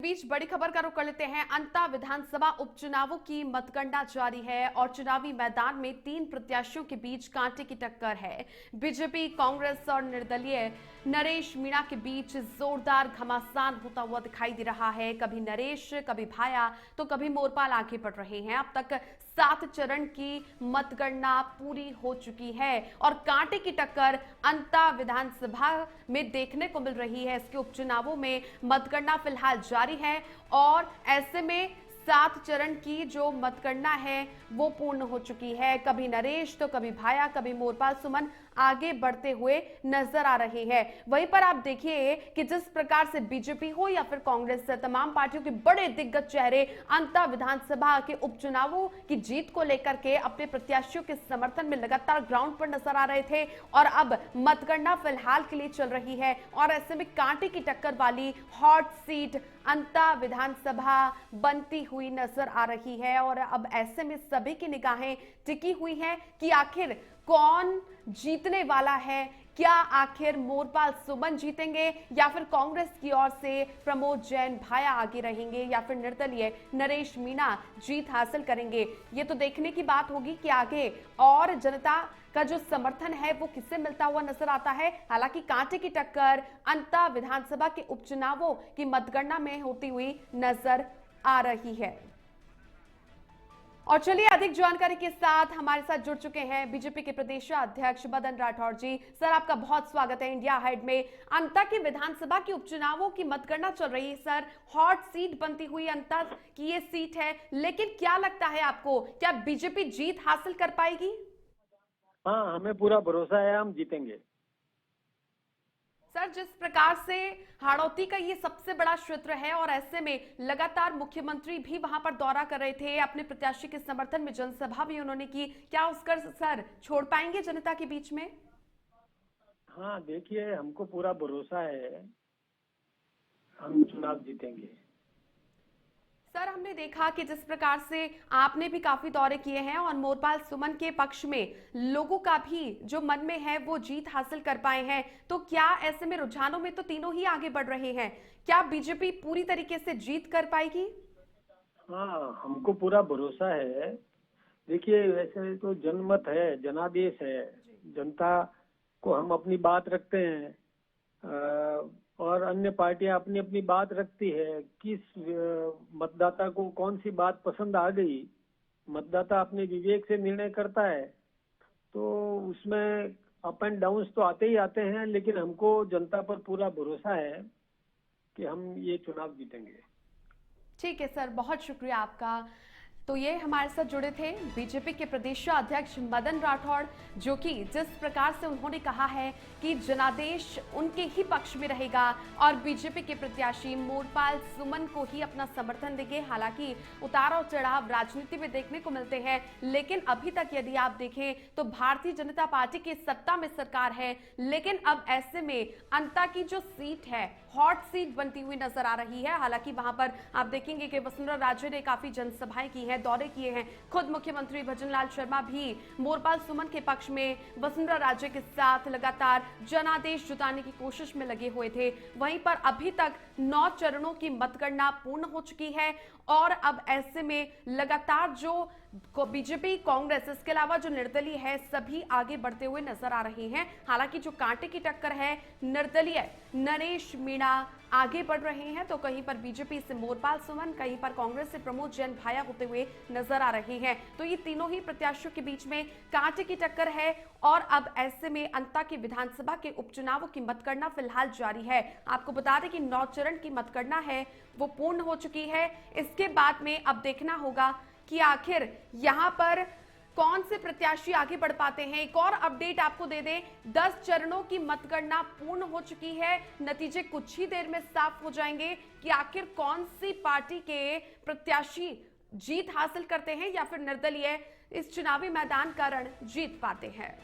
बीच बड़ी खबर का रुख कर लेते हैं। अंता विधानसभा उपचुनावों की मतगणना जारी है और चुनावी मैदान में 3 प्रत्याशियों के बीच कांटे की टक्कर है। बीजेपी, कांग्रेस और निर्दलीय नरेश मीणा के बीच जोरदार घमासान होता हुआ दिखाई दे रहा है। कभी नरेश, कभी भाया तो कभी मोरपाल आगे बढ़ रहे हैं। अब तक 7 चरण की मतगणना पूरी हो चुकी है और कांटे की टक्कर अंता विधानसभा में देखने को मिल रही है। इसके उपचुनावों में मतगणना फिलहाल जारी है और ऐसे में 7 चरण की जो मतगणना है वो पूर्ण हो चुकी है। कभी नरेश तो कभी भाया, कभी मोरपाल सुमन आगे बढ़ते हुए नजर आ रहे हैं। वहीं पर आप देखिए कि जिस प्रकार से बीजेपी हो या फिर कांग्रेस, तमाम पार्टियों के बड़े दिग्गज चेहरे अंता विधानसभा के उपचुनावों की जीत को लेकर के अपने प्रत्याशियों के समर्थन में लगातार ग्राउंड पर नजर आ रहे थे और अब मतगणना फिलहाल के लिए चल रही है और ऐसे में कांटे की टक्कर वाली हॉट सीट अंता विधानसभा बनती हुई नजर आ रही है। और अब ऐसे में सभी की निगाहें टिकी हुई हैं कि आखिर कौन जीतने वाला है। क्या आखिर मोरपाल सुमन जीतेंगे या फिर कांग्रेस की ओर से प्रमोद जैन भाया आगे रहेंगे या फिर निर्दलीय नरेश मीणा जीत हासिल करेंगे। ये तो देखने की बात होगी कि आगे और जनता का जो समर्थन है वो किससे मिलता हुआ नजर आता है। हालांकि कांटे की टक्कर अंता विधानसभा के उपचुनावों की मतगणना में होती हुई नजर आ रही है। और चलिए अधिक जानकारी के साथ हमारे साथ जुड़ चुके हैं बीजेपी के प्रदेश अध्यक्ष मदन राठौर जी। सर, आपका बहुत स्वागत है इंडिया हाइट में। अंता की विधानसभा के उपचुनावों की मतगणना चल रही है सर, हॉट सीट बनती हुई अंता की ये सीट है, लेकिन क्या लगता है आपको, क्या बीजेपी जीत हासिल कर पाएगी? हाँ, हमें पूरा भरोसा है, हम जीतेंगे। सर, जिस प्रकार से हाड़ौती का ये सबसे बड़ा क्षेत्र है और ऐसे में लगातार मुख्यमंत्री भी वहां पर दौरा कर रहे थे, अपने प्रत्याशी के समर्थन में जनसभा भी उन्होंने की, क्या उसका सर छोड़ पाएंगे जनता के बीच में? हाँ, देखिए, हमको पूरा भरोसा है, हम चुनाव जीतेंगे। सर, हमने देखा कि जिस प्रकार से आपने भी काफी दौरे किए हैं और मोरपाल सुमन के पक्ष में लोगों का भी जो मन में है वो जीत हासिल कर पाए हैं, तो क्या ऐसे में रुझानों में तो तीनों ही आगे बढ़ रहे हैं, क्या बीजेपी पूरी तरीके से जीत कर पाएगी? हाँ, हमको पूरा भरोसा है। देखिए, वैसे तो जनमत है, जनादेश है, जनता को हम अपनी बात रखते हैं और अन्य पार्टियां अपनी अपनी बात रखती है। किस मतदाता को कौन सी बात पसंद आ गई, मतदाता अपने विवेक से निर्णय करता है। तो उसमें अप एंड डाउन्स तो आते ही आते हैं, लेकिन हमको जनता पर पूरा भरोसा है कि हम ये चुनाव जीतेंगे। ठीक है सर, बहुत शुक्रिया आपका। तो ये हमारे साथ जुड़े थे बीजेपी के प्रदेश अध्यक्ष मदन राठौड़, जो कि जिस प्रकार से उन्होंने कहा है कि जनादेश उनके ही पक्ष में रहेगा और बीजेपी के प्रत्याशी मोरपाल सुमन को ही अपना समर्थन देंगे। हालांकि उतार और चढ़ाव राजनीति में देखने को मिलते हैं, लेकिन अभी तक यदि आप देखें तो भारतीय जनता पार्टी की सत्ता में सरकार है, लेकिन अब ऐसे में अंता की जो सीट है हॉट सीट बनती हुई नजर आ रही है। हालांकि वहां पर आप देखेंगे कि वसुंधरा राजे ने काफी जनसभाएं की हैं, दौरे किए हैं, खुद मुख्यमंत्री भजनलाल शर्मा भी मोरपाल सुमन के पक्ष में वसुंधरा राजे के साथ लगातार जनादेश जुटाने की कोशिश में लगे हुए थे। वहीं पर अभी तक 9 चरणों की मतगणना पूर्ण हो चुकी है और अब ऐसे में लगातार जो बीजेपी, कांग्रेस, इसके अलावा जो निर्दलीय है, सभी आगे बढ़ते हुए नजर आ रहे हैं। हालांकि जो कांटे की टक्कर है, निर्दलीय नरेश मीणा आगे बढ़ रहे हैं, तो कहीं पर बीजेपी से मोरपाल सुमन, कहीं पर कांग्रेस से प्रमोद जैन भाया होते हुए नजर आ रहे हैं। तो ये तीनों ही प्रत्याशियों के बीच में कांटे की टक्कर है और अब ऐसे में अंता की विधानसभा के उपचुनावों की मतगणना फिलहाल जारी है। आपको बता दें कि 9 चरण की मतगणना है वो पूर्ण हो चुकी है। इसके बाद में अब देखना होगा कि आखिर यहां पर कौन से प्रत्याशी आगे बढ़ पाते हैं। एक और अपडेट आपको दे दें, 10 चरणों की मतगणना पूर्ण हो चुकी है। नतीजे कुछ ही देर में साफ हो जाएंगे कि आखिर कौन सी पार्टी के प्रत्याशी जीत हासिल करते हैं या फिर निर्दलीय इस चुनावी मैदान का रण जीत पाते हैं।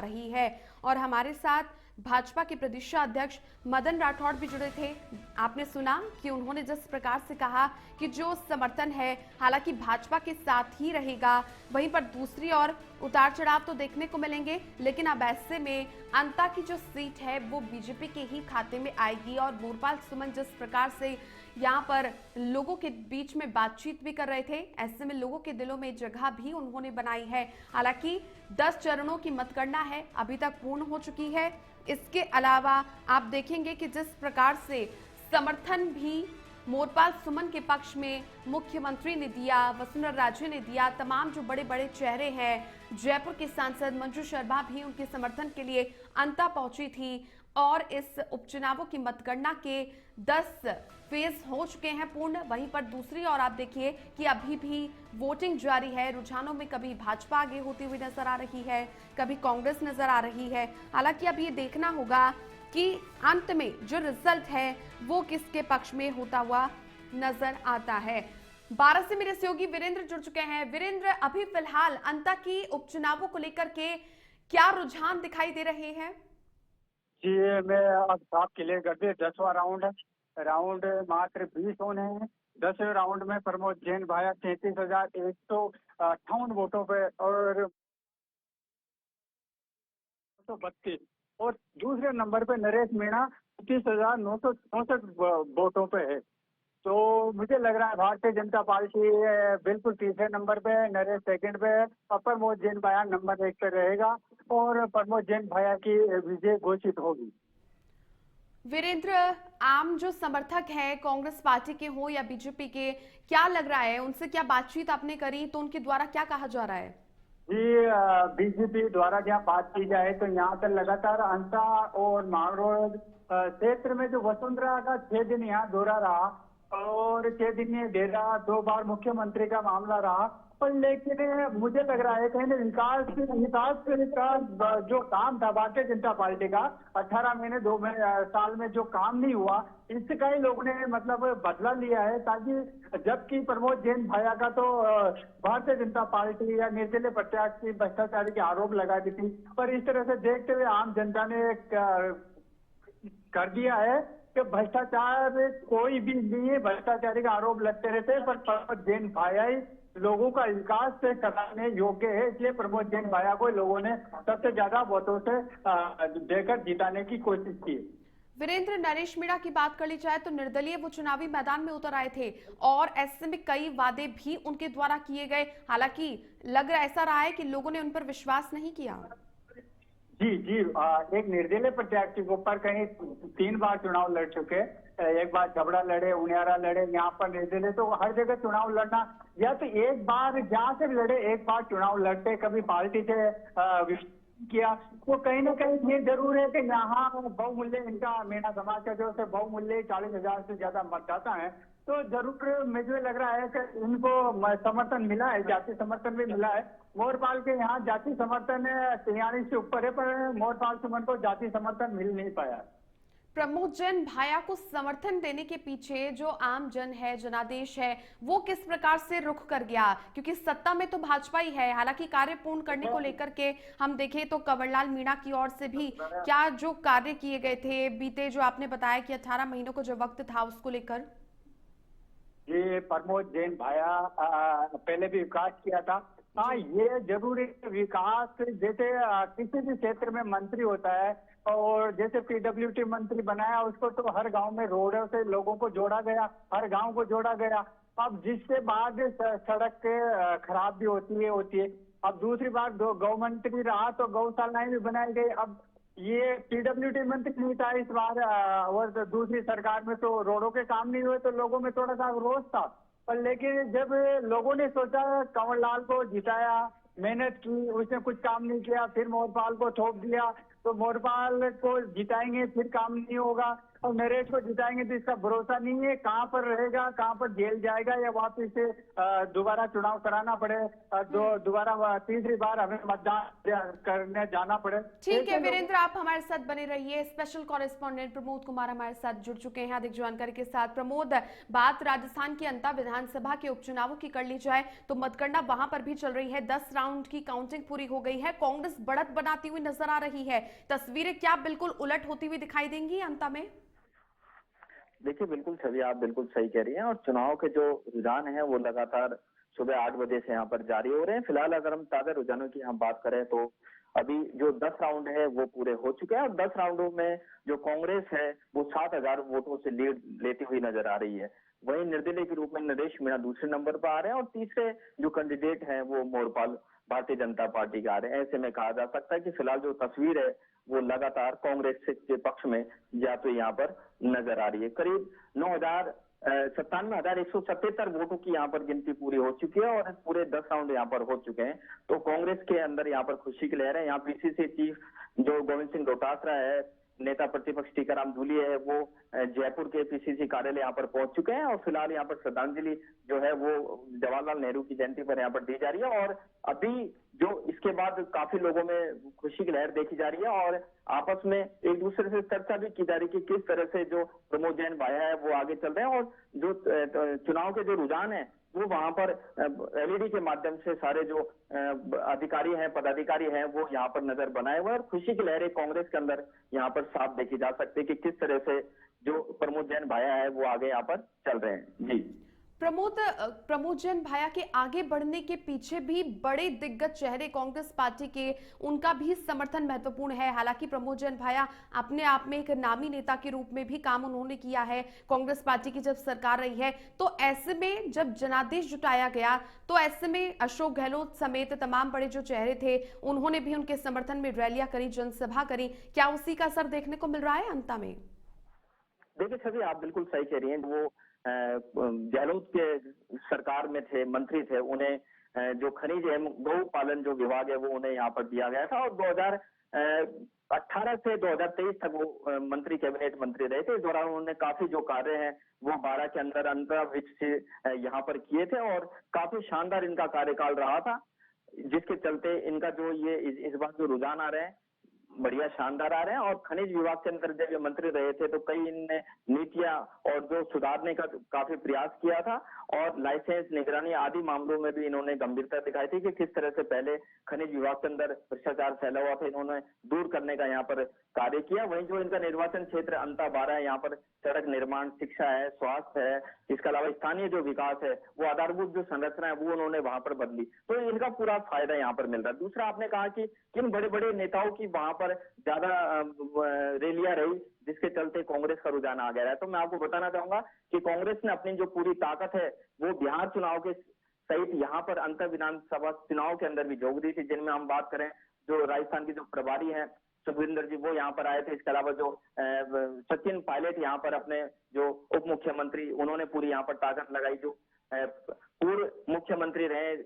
आ रही है। और हमारे साथ भाजपा के प्रदेशाध्यक्ष मदन राठौड़ भी जुड़े थे। आपने सुना कि उन्होंने जिस प्रकार से कहा कि जो समर्थन है हालांकि भाजपा के साथ ही रहेगा, वहीं पर दूसरी ओर उतार चढ़ाव तो देखने को मिलेंगे, लेकिन अब ऐसे में अंता की जो सीट है वो बीजेपी के ही खाते में आएगी। और मोरपाल सुमन जिस प्रकार से यहाँ पर लोगों के बीच में बातचीत भी कर रहे थे, ऐसे में लोगों के दिलों में जगह भी उन्होंने बनाई है। हालांकि 10 चरणों की मतगणना है अभी तक पूर्ण हो चुकी है। इसके अलावा आप देखेंगे कि जिस प्रकार से समर्थन भी मोरपाल सुमन के पक्ष में मुख्यमंत्री ने दिया, वसुंधरा राजे ने दिया, तमाम जो बड़े बड़े चेहरे हैं, जयपुर के सांसद मंजू शर्मा भी उनके समर्थन के लिए अंता पहुंची थी। और इस उपचुनावों की मतगणना के 10 फेज हो चुके हैं पूर्ण। वहीं पर दूसरी ओर आप देखिए कि अभी भी वोटिंग जारी है। रुझानों में कभी भाजपा आगे होती हुई नजर आ रही है, कभी कांग्रेस नजर आ रही है। हालांकि अब ये देखना होगा कि अंत में जो रिजल्ट है वो किसके पक्ष में होता हुआ नजर आता है। 12 से मेरे सहयोगी वीरेंद्र जुड़ चुके हैं। वीरेंद्र, अभी फिलहाल अंता की उपचुनावों को लेकर के क्या रुझान दिखाई दे रहे हैं? जी, मैं अब साफ क्लियर कर दिए। 10वां राउंड है। राउंड मात्र 20 होने हैं। 10वें राउंड में प्रमोद जैन भाया 33,158 वोटों पे और 32, और दूसरे नंबर पे नरेश मीणा 25,964 वोटों पे है। तो मुझे लग रहा है भारतीय जनता पार्टी बिल्कुल तीसरे नंबर पे है, नरेश सेकंड पे है और प्रमोद जैन भाया नंबर 1 पे रहेगा और प्रमोद जैन भाया की विजय घोषित होगी। वीरेंद्र, आम जो समर्थक हैं कांग्रेस पार्टी के हो या बीजेपी के, क्या लग रहा है, उनसे क्या बातचीत आपने करी तो उनके द्वारा क्या कहा जा रहा है? जी, बीजेपी द्वारा जहाँ बात की जाए तो यहाँ पर लगातार अंसा और मांगरोल क्षेत्र में जो वसुंधरा का 6 दिन यहाँ दौरा रहा और 6 दिन ये डेरा 2 बार मुख्यमंत्री का मामला रहा, पर लेकिन मुझे लग रहा है कहीं ना विकास का जो काम था भारतीय जनता पार्टी का 18 महीने 2 साल में जो काम नहीं हुआ, इसका ही लोगों ने मतलब बदला लिया है। ताकि जबकि प्रमोद जैन भाया का तो भारतीय जनता पार्टी या निर्दलीय प्रत्याशी भ्रष्टाचारी के आरोप लगा दी थी, पर इस तरह से देखते हुए आम जनता ने कर दिया है कि भ्रष्टाचार कोई भी नहीं है, भ्रष्टाचारी का आरोप लगते रहते हैं, पर प्रमोद जैन भाया ही लोगों का विकास से कराने योग्य है। इसलिए प्रमोद जैन भाया को लोगों ने सबसे ज्यादा वोटों से देकर जिताने की कोशिश की। वीरेंद्र, नरेश मीणा की बात कर ली जाए तो निर्दलीय वो चुनावी मैदान में उतर आए थे और ऐसे में कई वादे भी उनके द्वारा किए गए, हालांकि लग रहा ऐसा रहा है कि लोगों ने उन पर विश्वास नहीं किया। जी जी, एक निर्दलीय प्रत्याशी के ऊपर कहीं 3 बार चुनाव लड़ चुके, एक बार छबड़ा लड़े, उनियारा लड़े, यहाँ पर निर्दलीय तो हर जगह चुनाव लड़ना, या तो एक बार जहाँ से लड़े एक बार चुनाव लड़ते, कभी पार्टी से किया, तो कहीं ना कहीं ये जरूर है कि यहाँ बहुमूल्य इनका मीणा समाज का जो है बहुमूल्य 40,000 से ज्यादा मतदाता है, तो जरूर मुझे लग रहा है कि इनको समर्थन मिला है, जाति समर्थन भी मिला है। मोरपाल के यहाँ जाति समर्थन 43 से ऊपर है, पर मोरपाल सुमन को जाति समर्थन मिल नहीं पाया। प्रमोद जैन भाया को समर्थन देने के पीछे जो आम जन है, जनादेश है, वो किस प्रकार से रुख कर गया? क्योंकि सत्ता में तो भाजपा ही है, हालांकि कार्य पूर्ण करने को लेकर के हम देखें तो कंवरलाल मीणा की ओर से भी क्या जो कार्य किए गए थे बीते, जो आपने बताया कि 18 महीनों को जो वक्त था उसको लेकर? ये प्रमोद जैन भाया पहले भी विकास किया था। हाँ, ये जरूरी विकास, जैसे किसी भी क्षेत्र में मंत्री होता है और जैसे पीडब्ल्यूडी मंत्री बनाया उसको तो हर गांव में रोडों से लोगों को जोड़ा गया, हर गांव को जोड़ा गया। अब जिसके बाद सड़क खराब भी होती है। अब दूसरी बार गौ मंत्री रहा तो गौशालाएं भी बनाई गई। अब ये पीडब्ल्यूडी मंत्री नहीं था इस बार, और दूसरी सरकार में तो रोडों के काम नहीं हुए, तो लोगों में थोड़ा सा रोष था। पर लेकिन जब लोगों ने सोचा कंवरलाल को जिताया, मेहनत की, उसने कुछ काम नहीं किया, फिर मोरपाल को थोप दिया, तो मोरपाल को जिताएंगे फिर काम नहीं होगा, और नरेश को जिताएंगे तो इसका भरोसा नहीं है, कहाँ पर रहेगा, कहाँ पर जेल जाएगा या वापस से दोबारा चुनाव कराना पड़े, दोबारा तीसरी बार हमें मतदान करने जाना पड़े। ठीक है वीरेंद्र, आप हमारे साथ बने रहिए। स्पेशल कॉरेस्पॉन्डेंट प्रमोद कुमार हमारे साथ जुड़ चुके हैं अधिक जानकारी के साथ। प्रमोद, बात राजस्थान की अंता विधानसभा के उपचुनावों की कर ली जाए तो मतगणना वहां पर भी चल रही है। 10 राउंड की काउंटिंग पूरी हो गई है। कांग्रेस बढ़त बनाती हुई नजर आ रही है। तस्वीरें क्या बिल्कुल उलट होती हुई दिखाई देंगी अंता में? देखिए, बिल्कुल छवि, आप बिल्कुल सही कह रही हैं। और चुनाव के जो रुझान है वो लगातार सुबह 8 बजे से यहाँ पर जारी हो रहे हैं। फिलहाल अगर हम ताजा रुझानों की हम बात करें तो अभी जो 10 राउंड है वो पूरे हो चुके हैं और 10 राउंडों में जो कांग्रेस है वो 7,000 वोटों से लीड लेती हुई नजर आ रही है। वहीं निर्दलीय के रूप में नरेश मीणा दूसरे नंबर पर आ रहे हैं और तीसरे जो कैंडिडेट हैं वो मोरपाल भारतीय जनता पार्टी का आ रहे हैं। ऐसे में कहा जा सकता है कि फिलहाल जो तस्वीर है वो लगातार कांग्रेस के पक्ष में जाते हुए यहाँ पर नजर आ रही है। करीब 97,177 वोटों की यहाँ पर गिनती पूरी हो चुकी है और पूरे 10 राउंड यहाँ पर हो चुके हैं। तो कांग्रेस के अंदर यहाँ पर खुशी की लहर है। यहाँ पीसीसी चीफ जो गोविंद सिंह डोटासरा है, नेता प्रतिपक्ष टीकाराम जूली है, वो जयपुर के पीसीसी कार्यालय यहाँ पर पहुंच चुके हैं और फिलहाल यहाँ पर श्रद्धांजलि जो है वो जवाहरलाल नेहरू की जयंती पर यहाँ पर दी जा रही है। और अभी जो इसके बाद काफी लोगों में खुशी की लहर देखी जा रही है और आपस में एक दूसरे से चर्चा भी की जा रही है कि किस तरह से जो प्रमोद जैन भाया है वो आगे चल रहे हैं और जो चुनाव के जो रुझान है वो वहां पर एलईडी के माध्यम से सारे जो अधिकारी हैं, पदाधिकारी हैं, वो यहाँ पर नजर बनाए हुए और खुशी की लहरें कांग्रेस के अंदर यहाँ पर साफ देखी जा सकती है कि किस तरह से जो प्रमोद जैन भाया है वो आगे यहाँ पर चल रहे हैं। जी प्रमोद जैन भाया के आगे बढ़ने के पीछे भी बड़े दिग्गज चेहरे कांग्रेस पार्टी के, उनका भी समर्थन महत्वपूर्ण है। हालांकि प्रमोद जैन भाया अपने आप में एक नामी नेता के रूप में भी काम उन्होंने किया है कांग्रेस पार्टी की जब सरकार रही है। तो ऐसे में जब जनादेश जुटाया गया तो ऐसे में अशोक गहलोत समेत तमाम बड़े जो चेहरे थे उन्होंने भी उनके समर्थन में रैलियां करी, जनसभा करी। क्या उसी का असर देखने को मिल रहा है अंता में? देखिए छवि, आप बिल्कुल सही कह रही हैं। वो गहलोत के सरकार में थे, मंत्री थे, उन्हें जो खनिज है, गौ पालन जो विभाग है वो उन्हें यहाँ पर दिया गया था और 2018 से 2023 तक वो मंत्री, कैबिनेट मंत्री रहे थे। इस दौरान उन्होंने काफी जो कार्य हैं वो 12 के अंदर अंतर्विच से यहाँ पर किए थे और काफी शानदार इनका कार्यकाल रहा था, जिसके चलते इनका जो ये इस बार जो रुझान आ रहे हैं बढ़िया शानदार आ रहे हैं। और खनिज विभाग के अंदर जब ये मंत्री रहे थे तो कई इनने नीतियां और जो सुधारने का काफी प्रयास किया था और लाइसेंस, निगरानी आदि मामलों में भी इन्होंने गंभीरता दिखाई थी कि किस तरह से पहले खनिज विभाग के अंदर भ्रष्टाचार फैला हुआ था, इन्होंने दूर करने का यहाँ पर कार्य किया। वहीं जो इनका निर्वाचन क्षेत्र अंता 12 है, यहाँ पर सड़क निर्माण, शिक्षा है, स्वास्थ्य है, इसके अलावा स्थानीय जो विकास है, वो आधारभूत जो संरचना है वो उन्होंने वहां पर बदली। तो इनका पूरा फायदा यहाँ पर मिल रहा है। दूसरा, आपने कहा कि किन बड़े बड़े नेताओं की वहां पर ज्यादा रैलियां रही जिसके चलते कांग्रेस का रुझान आ गया है। तो मैं आपको बताना चाहूंगा कि कांग्रेस ने अपनी जो पूरी ताकत है वो बिहार चुनाव के सहित यहाँ पर अंतर विधानसभा चुनाव के अंदर भी झोंक दी थी, जिनमें हम बात करें जो राजस्थान के जो प्रभारी हैं सुखविंदर जी, वो यहाँ पर आए थे। इसके अलावा जो सचिन पायलट यहाँ पर अपने जो उप मुख्यमंत्री, उन्होंने पूरी यहाँ पर ताकत लगाई। जो पूर्व मुख्यमंत्री रहे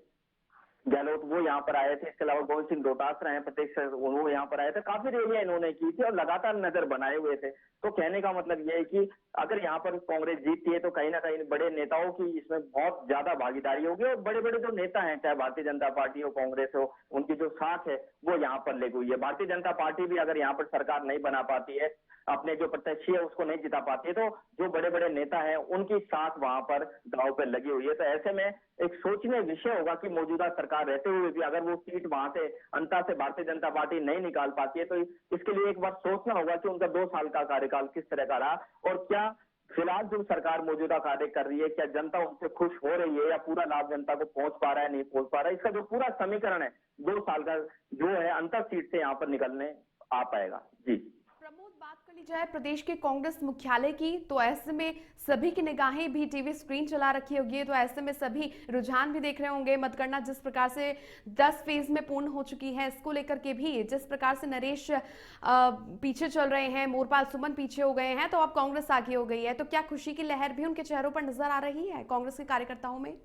गहलोत, वो यहाँ पर आए थे। इसके अलावा गोविंद सिंह डोटासरा हैं प्रत्यक्ष, वो यहाँ पर आए थे। काफी रैलियां इन्होंने की थी और लगातार नजर बनाए हुए थे। तो कहने का मतलब ये है कि अगर यहाँ पर कांग्रेस जीतती है तो कहीं ना कहीं बड़े नेताओं की इसमें बहुत ज्यादा भागीदारी होगी और बड़े बड़े जो नेता हैं, चाहे भारतीय जनता पार्टी हो, कांग्रेस हो, उनकी जो साख है वो यहाँ पर लगी हुई है। भारतीय जनता पार्टी भी अगर यहाँ पर सरकार नहीं बना पाती है, अपने जो प्रत्याशी है उसको नहीं जिता पाती है, तो जो बड़े बड़े नेता हैं उनकी साख वहां पर दांव पर लगी हुई है। तो ऐसे में एक सोचनीय विषय होगा कि मौजूदा सरकार रहते हुए भी अगर वो सीट वहां से अंता से भारतीय जनता पार्टी नहीं निकाल पाती है तो इसके लिए एक बार सोचना होगा कि उनका 2 साल का कार्यकाल किस तरह का रहा और क्या फिलहाल जो सरकार मौजूदा कार्य कर रही है, क्या जनता उनसे खुश हो रही है या पूरा लाभ जनता को पहुंच पा रहा है, नहीं पहुंच पा रहा है। इसका जो पूरा समीकरण है 2 साल का जो है अंतर सीट से यहाँ पर निकलने आ पाएगा। जी प्रमोद, बात कर ली जाए प्रदेश के कांग्रेस मुख्यालय की तो ऐसे में सभी की निगाहें भी टीवी स्क्रीन चला रखी होगी, तो ऐसे में सभी रुझान भी देख रहे होंगे। मतगणना जिस प्रकार से 10 फेज में पूर्ण हो चुकी है, इसको लेकर के भी जिस प्रकार से नरेश पीछे चल रहे हैं, मोरपाल सुमन पीछे हो गए हैं, तो अब कांग्रेस आगे हो गई है। तो क्या खुशी की लहर भी उनके चेहरों पर नजर आ रही है कांग्रेस के कार्यकर्ताओं में?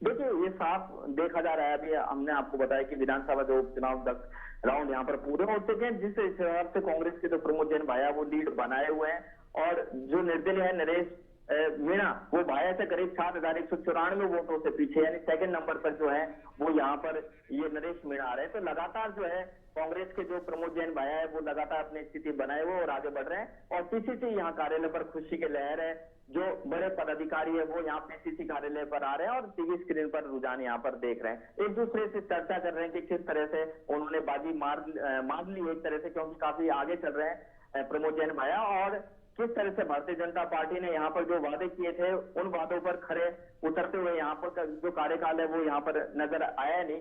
देखिए ये साफ देखा जा रहा है। अभी हमने आपको बताया कि विधानसभा जो उपचुनाव 10 राउंड यहाँ पर पूरे हो चुके हैं, जिस हिसाब से कांग्रेस के जो प्रमोद जैन भाया वो लीड बनाए हुए हैं, और जो निर्दलीय है नरेश मीणा वो भाया से करीब 7,194 वोटों से पीछे, यानी सेकंड नंबर पर जो है वो यहाँ पर ये नरेश मीणा आ रहे हैं। तो लगातार जो है कांग्रेस के जो प्रमोद जैन भाया है वो लगातार अपनी स्थिति बनाए हुए और आगे बढ़ रहे हैं, और पीसीसी यहाँ कार्यालय पर खुशी की लहर है। जो बड़े पदाधिकारी है वो यहाँ पीसीसी कार्यालय पर आ रहे हैं और टीवी स्क्रीन पर रुझान यहाँ पर देख रहे हैं, एक दूसरे से चर्चा कर रहे हैं कि किस तरह से उन्होंने बाजी मार ली एक तरह से, क्योंकि काफी आगे चल रहे हैं प्रमोद जैन भाया, और किस तरह से भारतीय जनता पार्टी ने यहाँ पर जो वादे किए थे उन वादों पर खरे उतरते हुए यहाँ पर जो कार्यकाल है वो यहाँ पर नजर आया नहीं।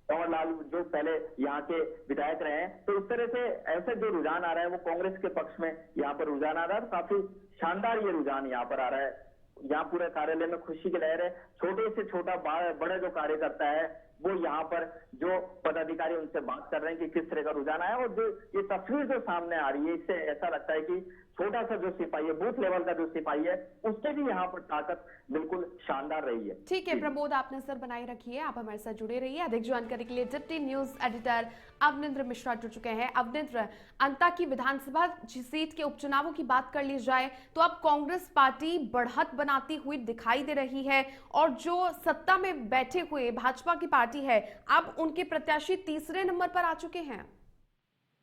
कंवर लाल जो पहले यहाँ के विधायक रहे हैं, तो इस तरह से ऐसे जो रुझान आ रहा है वो कांग्रेस के पक्ष में यहाँ पर रुझान आ रहा है, काफी शानदार ये रुझान यहाँ पर आ रहा है। यहाँ पूरे कार्यालय में खुशी की लहर है। छोटे से छोटा बड़े जो कार्यकर्ता है वो यहाँ पर जो पदाधिकारी उनसे बात कर रहे हैं कि किस तरह का रुझान आया, और जो ये तस्वीर जो सामने आ रही है इससे ऐसा लगता है कि छोटा सा जो सिपाही है, बूथ लेवल का जो सिपाही है, उससे भी यहाँ पर ताकत बिल्कुल शानदार रही है। ठीक है प्रमोद, आप नजर बनाए रखिए, आप हमारे साथ जुड़े रहिए। अधिक जानकारी के लिए deputy news editor Avanindra Mishra जुड़ चुके हैं। अवनिंद्र, अंता की विधानसभा सीट के उपचुनावों की बात कर ली जाए तो अब कांग्रेस पार्टी बढ़त बनाती हुई दिखाई दे रही है, और जो सत्ता में बैठे हुए भाजपा की पार्टी है अब उनके प्रत्याशी तीसरे नंबर पर आ चुके हैं।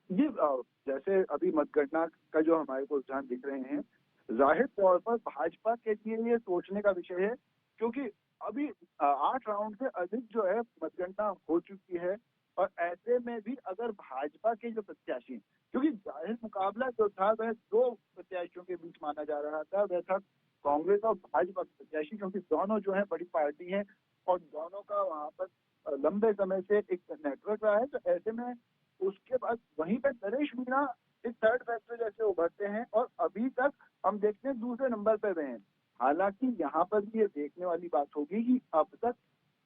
जी, जैसे अभी मतगणना का जो हमारे को रुझान दिख रहे हैं, जाहिर तौर पर भाजपा के लिए ये सोचने का विषय है, क्योंकि अभी 8 राउंड से अधिक जो है मतगणना हो चुकी है, और ऐसे में भी अगर भाजपा के जो प्रत्याशी, क्योंकि जाहिर मुकाबला जो था वह 2 प्रत्याशियों के बीच माना जा रहा था, वह था कांग्रेस और भाजपा के प्रत्याशी, क्योंकि दोनों जो है बड़ी पार्टी है और दोनों का वहां पर लंबे समय से एक नेटवर्क रहा है। तो ऐसे में उसके बाद वहीं पे नरेश मीणा एक थर्ड फैक्टर जैसे उभरते हैं, और अभी तक हम देखते हैं दूसरे नंबर पर रहे हैं। हालांकि यहाँ पर भी ये देखने वाली बात होगी कि अब तक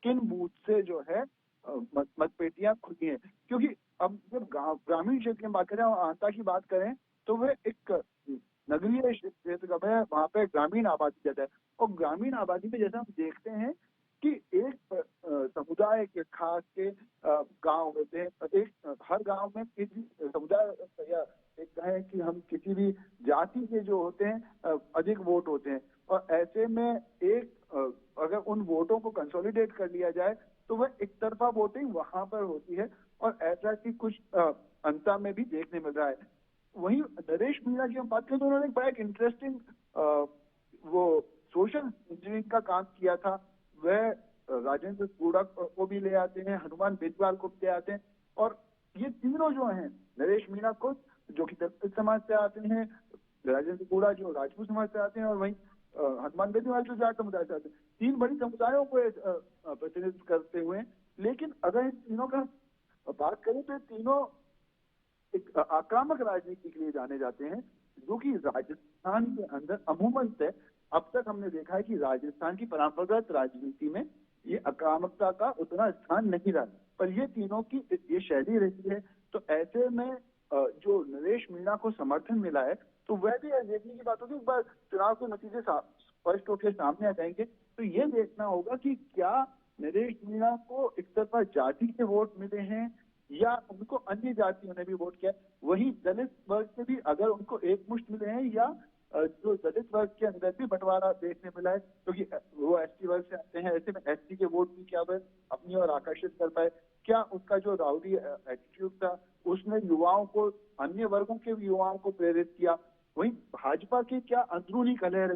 किन बूथ से जो है मतपेटियां खुली हैं, क्योंकि अब जब ग्रामीण क्षेत्र की बात करें और आंता की बात करें तो वह एक नगरीय क्षेत्र का है, वहाँ पे ग्रामीण आबादी ज्यादा है, और ग्रामीण आबादी में जैसा हम देखते हैं कि एक समुदाय के खास के गांव होते हैं, एक हर गांव में किसी समुदाय या एक कहें कि हम किसी भी जाति के जो होते हैं अधिक वोट होते हैं, और ऐसे में एक अगर उन वोटों को कंसोलिडेट कर लिया जाए तो वह एक तरफा वोटिंग वहां पर होती है, और ऐसा कि कुछ अंता में भी देखने मिल रहा है। वहीं नरेश मीणा की हम बात करें तो उन्होंने बड़ा एक इंटरेस्टिंग वो सोशल इंजीनियरिंग का काम किया था। वह राजेंद्र गूढ़ा को भी ले आते हैं, हनुमान बेनीवाल को भी ले आते हैं, और ये तीनों जो हैं, नरेश मीणा को जो कि दलित समाज से आते हैं, राजेंद्र गूढ़ा जो राजपूत समाज से आते हैं, और वहीं हनुमान बेनीवाल जो जाट समुदाय से आते हैं, 3 बड़ी समुदायों को प्रतिनिधित्व करते हुए। लेकिन अगर इन तीनों का बात करें तो तीनों एक आक्रामक राजनीति के लिए जाने जाते हैं, जो कि राजस्थान के अंदर अमूमन से अब तक हमने देखा है कि राजस्थान की परंपरागत राजनीति में ये आक्रामकता का उतना स्थान नहीं रहा, पर ये तीनों की ये शैली रही है। तो ऐसे में जो नरेश मीणा को समर्थन मिला है तो वह भी देखने की बात होगी, एक बार चुनाव के नतीजे स्पष्ट होकर सामने आ जाएंगे तो ये देखना होगा कि क्या नरेश मीणा को एक तरफा जाति के वोट मिले हैं या उनको अन्य जातियों ने भी वोट किया। वहीं दलित वर्ग से भी अगर उनको एक मुश्त मिले हैं, या जो दलित वर्ग के अंदर भी बंटवारा देखने मिला है, क्योंकि वो एसटी वर्ग से आते हैं, ऐसे में एसटी के वोट भी क्या वह अपनी ओर आकर्षित कर पाए, क्या उसका जो राउडी एटीट्यूड था उसने युवाओं को, अन्य वर्गों के युवाओं को प्रेरित किया। वहीं भाजपा की क्या अंदरूनी कलह,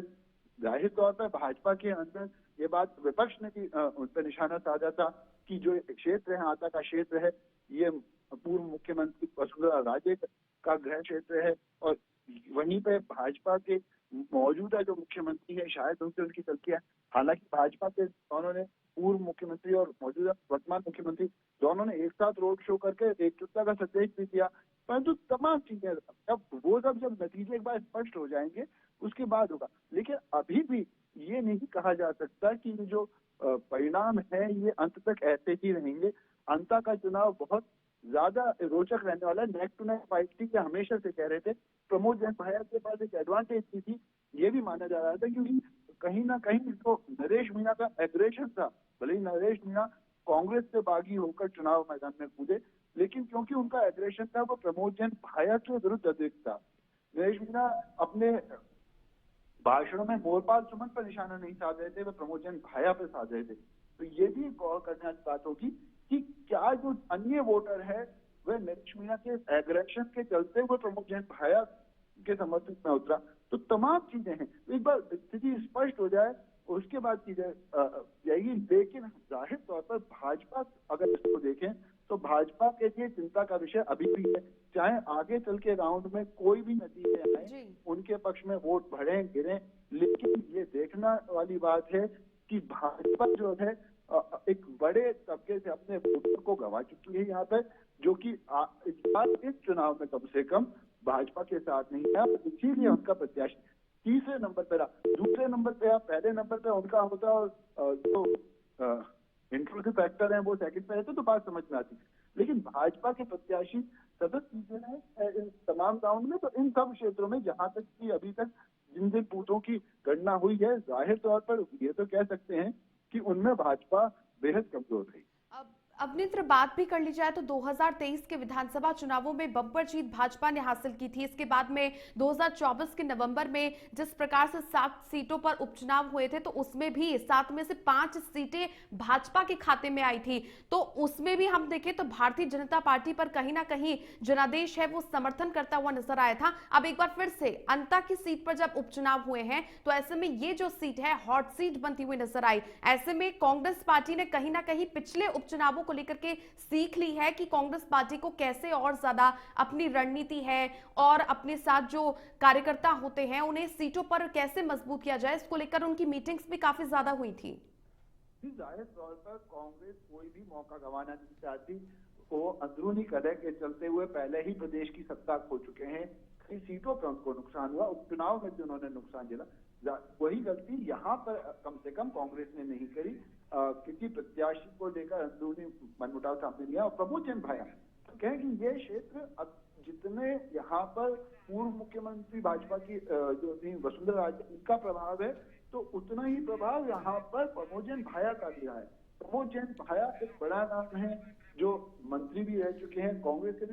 जाहिर तौर पर भाजपा के अंदर ये बात विपक्ष ने भी उन पर निशाना साधा था कि जो क्षेत्र है, आंता का क्षेत्र है, ये पूर्व मुख्यमंत्री वसुंधरा राजे का गृह क्षेत्र है, और वहीं पे भाजपा के मौजूदा जो मुख्यमंत्री है शायद उनसे उनकी चलती है। हालांकि भाजपा के दोनों ने, पूर्व मुख्यमंत्री और मौजूदा वर्तमान मुख्यमंत्री दोनों ने एक साथ रोड शो करके एकजुटता का संदेश भी दिया, परंतु तमाम चीजें जब नतीजे एक बार स्पष्ट हो जाएंगे उसके बाद होगा। लेकिन अभी भी ये नहीं कहा जा सकता कि जो परिणाम है ये अंत तक ऐसे ही रहेंगे। अंता का चुनाव बहुत ज्यादा रोचक रहने वाला है। नेक टू नेक फाइट की हमेशा से कह रहे थे। प्रमोद जैन भाया के पास एक एडवांटेज थी, ये भी माना जा रहा था, क्योंकि कहीं ना कहीं जो नरेश मीणा का एग्रेशन था, भले ही नरेश मीणा कांग्रेस से बागी होकर चुनाव मैदान में कूदे, लेकिन क्योंकि उनका एग्रेशन था वो प्रमोद जैन भाया के विरुद्ध अधिक था। नरेश मीणा अपने भाषणों में मोरपाल सुमन पर निशाना नहीं साध रहे थे, वे प्रमोद जैन भाया पे साध रहे थे। तो ये भी गौर करने वाली बात होगी कि क्या जो अन्य वोटर है वह नरेश मीणा के एग्रेशन के चलते हुए प्रमोद जैन भाया के समर्थन में उतरा। तो तमाम चीजें हैं, एक बार स्थिति स्पष्ट हो जाए उसके बाद चीजें जाएगी। लेकिन जाहिर तौर पर भाजपा अगर इसको देखें तो भाजपा के लिए चिंता का विषय अभी भी है, चाहे आगे चल के राउंड में कोई भी नतीजे आए उनके पक्ष में वोट बढ़े गिरे, लेकिन ये देखना वाली बात है कि भाजपा जो है एक बड़े तबके से अपने वोटर को गंवा चुकी है यहाँ पर, जो कि इस चुनाव में कम से कम भाजपा के साथ नहीं है, इसीलिए उनका प्रत्याशी तीसरे नंबर पर रहा। दूसरे नंबर पे या पहले नंबर पे उनका होता और जो इंक्लूसिव फैक्टर है वो सेकंड पे रहते तो बात समझ में आती। लेकिन भाजपा के प्रत्याशी सतत जीते हैं इन तमाम राउंड में। तो इन सब क्षेत्रों में जहां तक कि अभी तक जिन जिन बूथों की गणना हुई है, जाहिर तौर पर ये तो कह सकते हैं कि उनमें भाजपा बेहद कमजोर रही। अब नित्र बात भी कर ली जाए तो 2023 के विधानसभा चुनावों में बम्पर जीत भाजपा ने हासिल की थी। इसके बाद में 2024 के नवंबर में जिस प्रकार से 7 सीटों पर उपचुनाव हुए थे तो उसमें भी 7 में से 5 सीटें भाजपा के खाते में आई थी। तो उसमें भी हम देखें तो भारतीय जनता पार्टी पर कहीं ना कहीं जनादेश है वो समर्थन करता हुआ नजर आया था। अब एक बार फिर से अंता की सीट पर जब उपचुनाव हुए हैं तो ऐसे में ये जो सीट है हॉट सीट बनती हुई नजर आई। ऐसे में कांग्रेस पार्टी ने कहीं ना कहीं पिछले उपचुनावों को लेकर के सीख ली है कि कांग्रेस पार्टी को कैसे और ज्यादा अपनी रणनीति है और अपने साथ जो कार्यकर्ता होते हैं उन्हें सीटों पर कैसे मजबूत किया जाए, इसको लेकर उनकी मीटिंग्स भी काफी ज्यादा हुई थी। जाहिर तौर पर कांग्रेस कोई भी मौका गंवाना नहीं चाहती। वो अंदरूनी कलह के चलते हुए पहले ही प्रदेश की सत्ता खो चुके हैं, कई सीटों पर उनको नुकसान हुआ, उपचुनाव में भी उन्होंने नुकसान झेला। वही गलती यहाँ पर कम से कम कांग्रेस ने नहीं करी, क्योंकि प्रत्याशी को लेकर अंदरूनी मनमुटाव सामने लिया। और प्रमोद जैन भाया तो कहें कि ये क्षेत्र अब जितने यहाँ पर पूर्व मुख्यमंत्री भाजपा की जो थी वसुंधरा राजे उनका प्रभाव है, तो उतना ही प्रभाव यहाँ पर प्रमोद जैन भाया का भी है। प्रमोद जैन भाया एक बड़ा नाम है जो मंत्री भी रह चुके हैं कांग्रेस के।